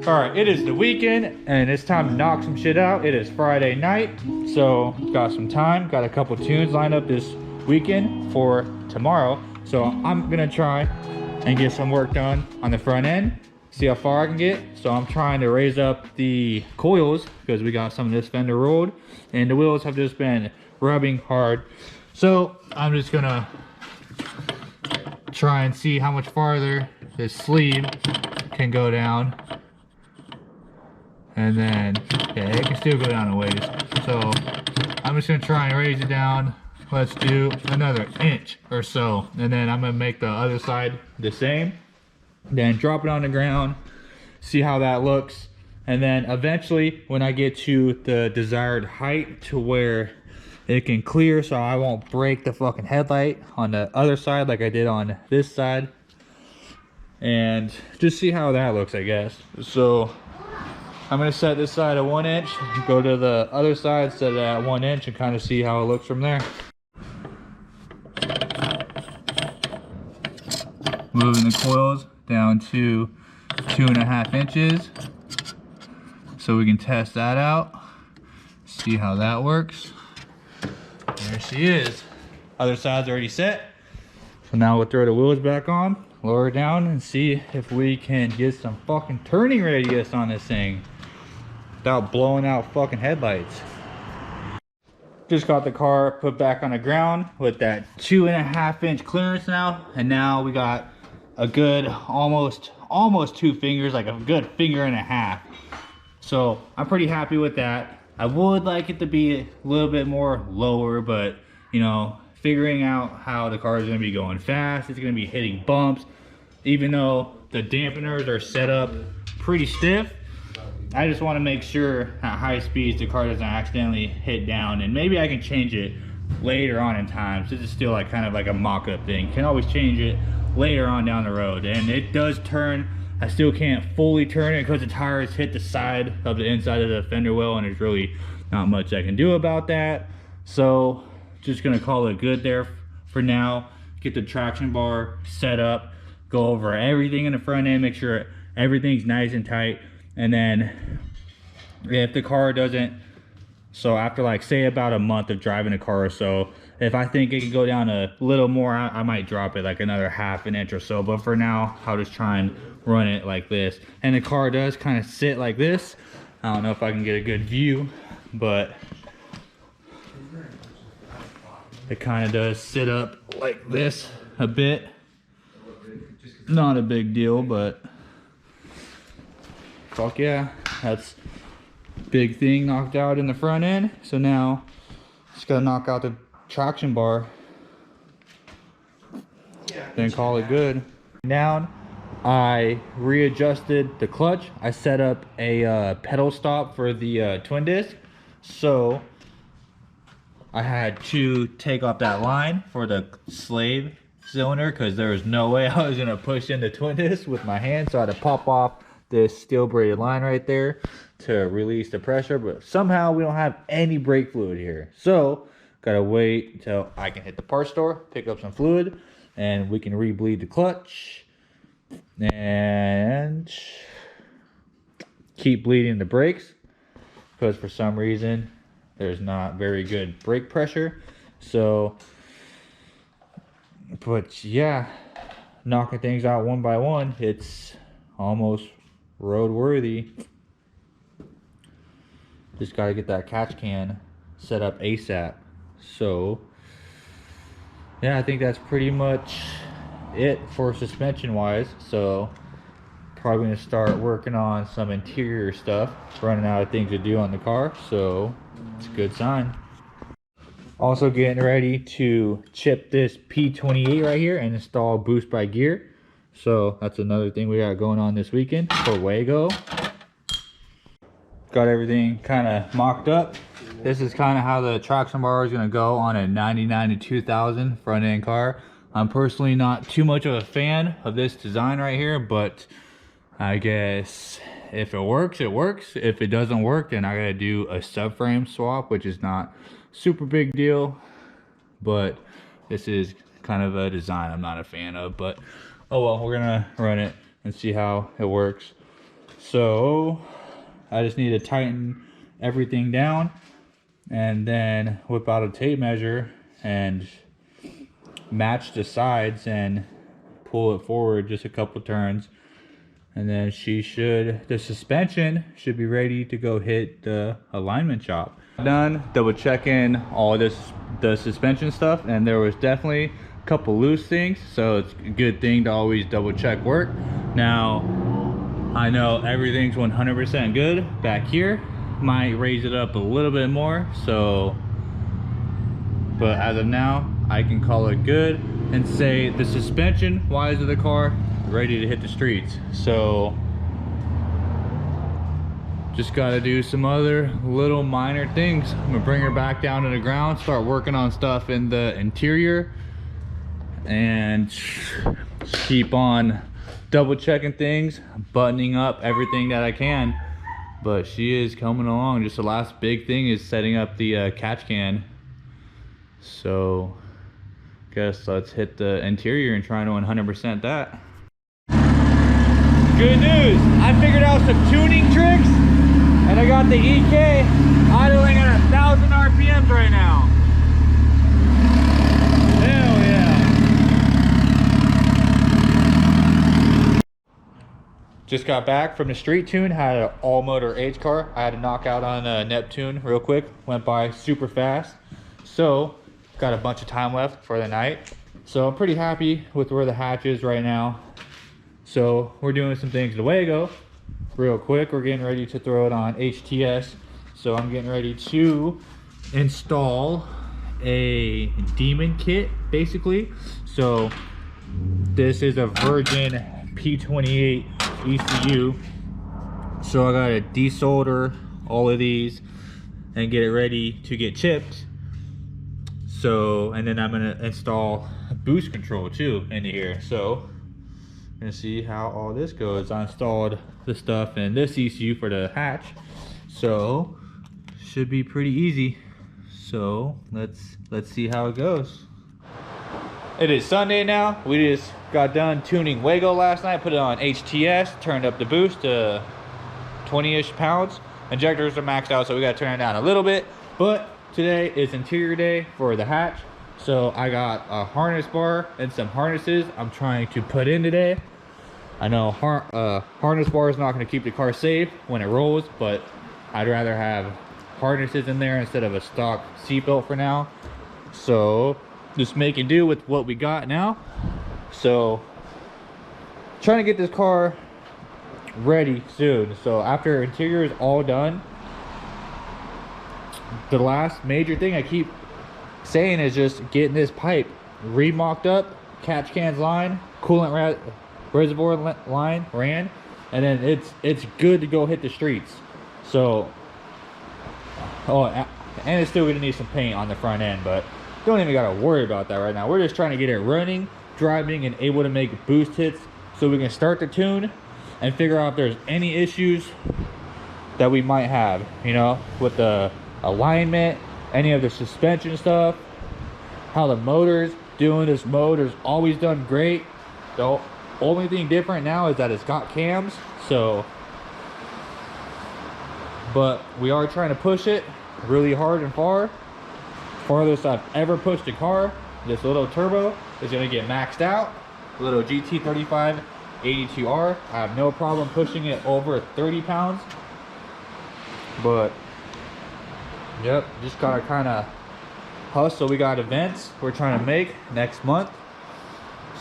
All right, it is the weekend and it's time to knock some shit out. It is Friday night, so got some time. Got a couple tunes lined up this weekend for tomorrow. So I'm gonna try and get some work done on the front end, see how far I can get. So I'm trying to raise up the coils because we got some of this fender rolled and the wheels have just been rubbing hard. So I'm just gonna try and see how much farther this sleeve can go down. And then, yeah, it can still go down a ways. So I'm just gonna try and raise it down. Let's do another inch or so. And then I'm gonna make the other side the same. Then drop it on the ground, see how that looks. And then eventually when I get to the desired height to where it can clear so I won't break the fucking headlight on the other side like I did on this side. And just see how that looks, I guess. So I'm gonna set this side at 1 inch, go to the other side, set it at 1 inch, and kind of see how it looks from there. Moving the coils down to 2.5 inches, so we can test that out, see how that works. There she is. Other side's already set. So now we'll throw the wheels back on, lower it down, and see if we can get some fucking turning radius on this thing without blowing out fucking headlights. Just got the car put back on the ground with that 2.5 inch clearance now, and now we got a good almost 2 fingers, like a good 1.5 fingers. So I'm pretty happy with that. I would like it to be a little bit more lower, but you know, figuring out how the car is going to be going fast, it's going to be hitting bumps, even though the dampeners are set up pretty stiff. I just want to make sure at high speeds the car doesn't accidentally hit down, and maybe I can change it later on in time. So this is still like kind of like a mock-up thing. Can always change it later on down the road. And it does turn. I still can't fully turn it because the tires hit the side of the inside of the fender well, and there's really not much I can do about that. So just gonna call it good there for now. Get the traction bar set up, go over everything in the front end, make sure everything's nice and tight. And then if the car doesn't, so after like say about a month of driving a car or so, if I think it can go down a little more, I might drop it like another 1/2 inch or so. But for now, I'll just try and run it like this. And the car does kind of sit like this. I don't know if I can get a good view, but it kind of does sit up like this a bit. Not a big deal, but fuck yeah, that's big thing knocked out in the front end. So now just gotta knock out the traction bar, then call it good. Down, I readjusted the clutch. I set up a pedal stop for the twin disc, so I had to take off that line for the slave cylinder because there was no way I was gonna push in the twin disc with my hand, so I had to pop off this steel braided line right there to release the pressure. But somehow we don't have any brake fluid here, so gotta wait until I can hit the parts store, pick up some fluid, and we can re-bleed the clutch and keep bleeding the brakes because for some reason there's not very good brake pressure. So, but yeah, knocking things out one by one, it's almost roadworthy. Just got to get that catch can set up ASAP. So yeah, I think that's pretty much it for suspension wise. So probably gonna start working on some interior stuff. Running out of things to do on the car, so it's a good sign. Also getting ready to chip this P28 right here and install Boost by Gear. So that's another thing we got going on this weekend for Wago. Got everything kind of mocked up. This is kind of how the traction bar is going to go on a 99 to 2000 front end car. I'm personally not too much of a fan of this design right here, but I guess if it works, it works. If it doesn't work, then I got to do a subframe swap, which is not super big deal, but this is kind of a design I'm not a fan of. But oh well, we're gonna run it and see how it works. So I just need to tighten everything down and then whip out a tape measure and match the sides and pull it forward just a couple turns, and then the suspension should be ready to go hit the alignment shop. Done double checking all the suspension stuff, and there was definitely a couple loose things, so it's a good thing to always double check work. Now I know everything's 100% good back here. Might raise it up a little bit more, but as of now I can call it good and say the suspension wise of the car ready to hit the streets. So just got to do some other little minor things. I'm gonna bring her back down to the ground, start working on stuff in the interior, and keep on double checking things, buttoning up everything that I can. But she is coming along. Just the last big thing is setting up the catch can. So guess let's hit the interior and try to 100% that. Good news, I figured out some tuning tricks, and I got the EK idling at 1,000 RPMs right now. Hell yeah. Just got back from the street tune, had an all motor H car. I had to knock out on Neptune real quick, went by super fast. So got a bunch of time left for the night. So I'm pretty happy with where the hatch is right now. So we're doing some things to Wago real quick. We're getting ready to throw it on HTS. So I'm getting ready to install a Demon kit basically. So this is a Virgin P28 ECU. So I gotta desolder all of these and get it ready to get chipped. So, and then I'm gonna install boost control too into here. So gonna see how all this goes. I installed the stuff in this ECU for the hatch, so should be pretty easy. So let's see how it goes. It is Sunday now. We just got done tuning Wago last night, put it on HTS, turned up the boost to 20-ish pounds. Injectors are maxed out, so we gotta turn it down a little bit. But today is interior day for the hatch. So I got a harness bar and some harnesses I'm trying to put in today. I know harness bar is not going to keep the car safe when it rolls, but I'd rather have harnesses in there instead of a stock seatbelt for now. So just making do with what we got now. So trying to get this car ready soon. So after interior is all done, the last major thing I keep saying is just getting this pipe remocked up, catch cans line, coolant reservoir line ran, and then it's good to go hit the streets. So and it's still gonna need some paint on the front end, but don't even gotta worry about that right now. We're just trying to get it running, driving, and able to make boost hits so we can start the tune and figure out if there's any issues that we might have, you know, with the alignment, any of the suspension stuff, how the motor's doing. This motor's always done great. The only thing different now is that it's got cams. So, but we are trying to push it really hard and far. Farthest I've ever pushed a car. This little turbo is going to get maxed out. Little GT35 82R. I have no problem pushing it over 30 pounds. But yep, just gotta kind of hustle. We got events we're trying to make next month,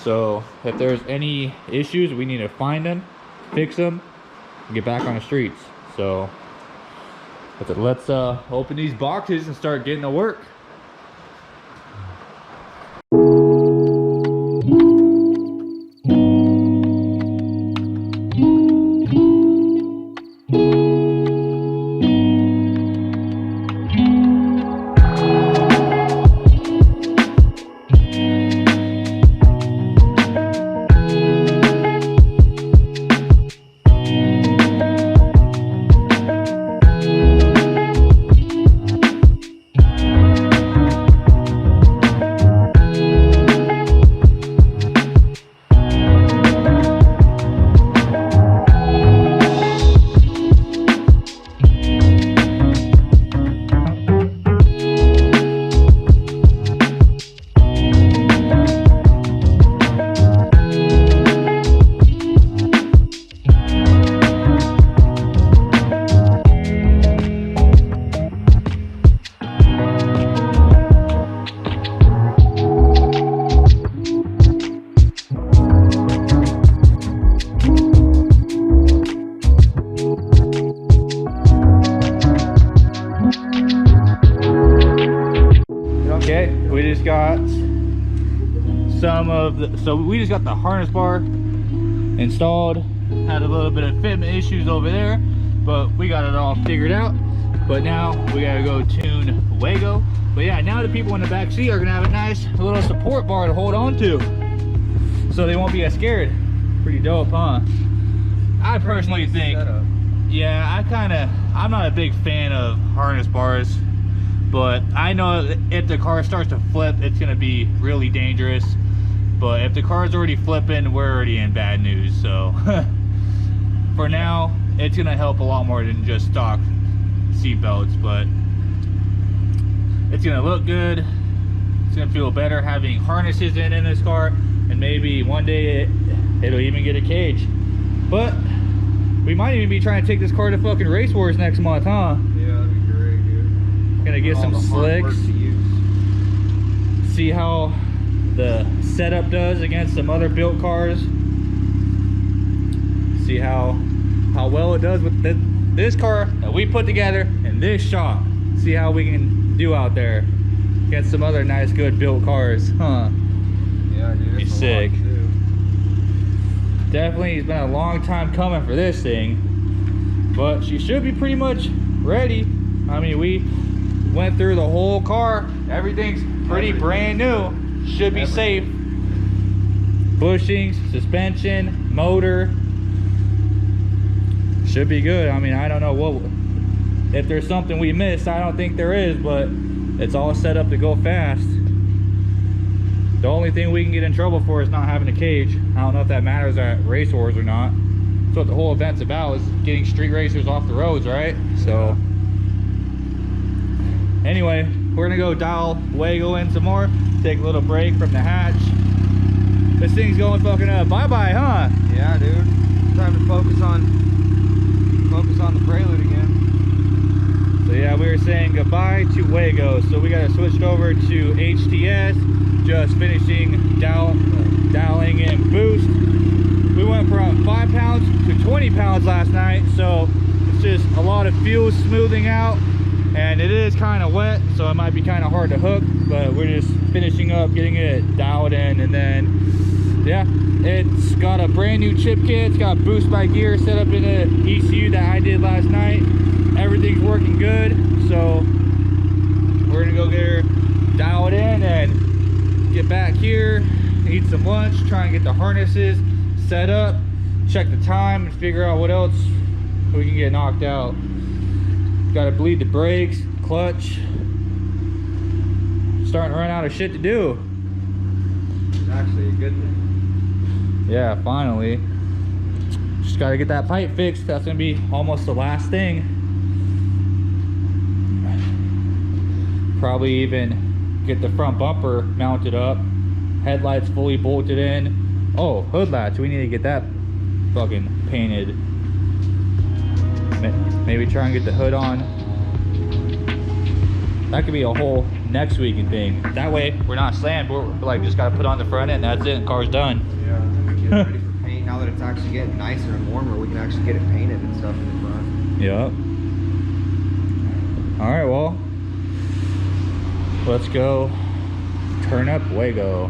so if there's any issues, we need to find them, fix them, and get back on the streets. So let's open these boxes and start getting to work. of the, so we just got the harness bar installed. Had a little bit of fitment issues over there, but we got it all figured out. But now we gotta go tune Wago. But yeah, now the people in the back seat are gonna have a nice little support bar to hold on to, so they won't be as scared. Pretty dope, huh? I personally think, yeah, I'm not a big fan of harness bars, but I know if the car starts to flip, it's gonna be really dangerous. But if the car's already flipping, we're already in bad news. So for now, it's gonna help a lot more than just stock seat belts, but it's gonna look good. It's gonna feel better having harnesses in this car, and maybe one day it'll even get a cage. But we might even be trying to take this car to fucking Race Wars next month, huh? Yeah, that'd be great, dude. Gonna get some slicks, see how the setup does against some other built cars, see how well it does with this car that we put together in this shop. See how we can do out there against some other nice good built cars, huh? Yeah, dude, it's sick. Definitely, it's been a long time coming for this thing, but she should be pretty much ready. I mean, we went through the whole car, everything's pretty brand new. Should be safe. Bushings, suspension, motor, should be good. I mean, I don't know what, if there's something we missed. I don't think there is, but it's all set up to go fast. The only thing we can get in trouble for is not having a cage. I don't know if that matters at Race Wars or not. That's what the whole event's about, is getting street racers off the roads, right? So anyway, we're gonna go dial Wago in some more, take a little break from the hatch. This thing's going fucking bye-bye, huh? Yeah, dude. Time to focus on the Prelude again. So yeah, we were saying goodbye to Wago, so we got to switch over to HTS. Just finishing dialing in boost. We went from 5 pounds to 20 pounds last night, so it's just a lot of fuel smoothing out, and it is kind of wet, so it might be kind of hard to hook, but we're just finishing up getting it dialed in. And then yeah, it's got a brand new chip kit. It's got boost by gear set up in the ECU that I did last night. Everything's working good, so we're gonna go get her dialed in and get back here, eat some lunch, try and get the harnesses set up, check the time, and figure out what else we can get knocked out. Got to bleed the brakes, clutch. Starting to run out of shit to do. It's actually a good thing. Yeah, finally. Just got to get that pipe fixed. That's gonna be almost the last thing. Probably even get the front bumper mounted up, headlights fully bolted in. Oh, hood latch, we need to get that fucking painted. Maybe try and get the hood on. That could be a whole next weekend thing. That way we're not slammed, we're like just gotta put on the front end, that's it, and car's done. Yeah, and we get it ready for paint. Now that it's actually getting nicer and warmer, we can actually get it painted and stuff in the front. Yep. Alright, well, let's go turn up Wago.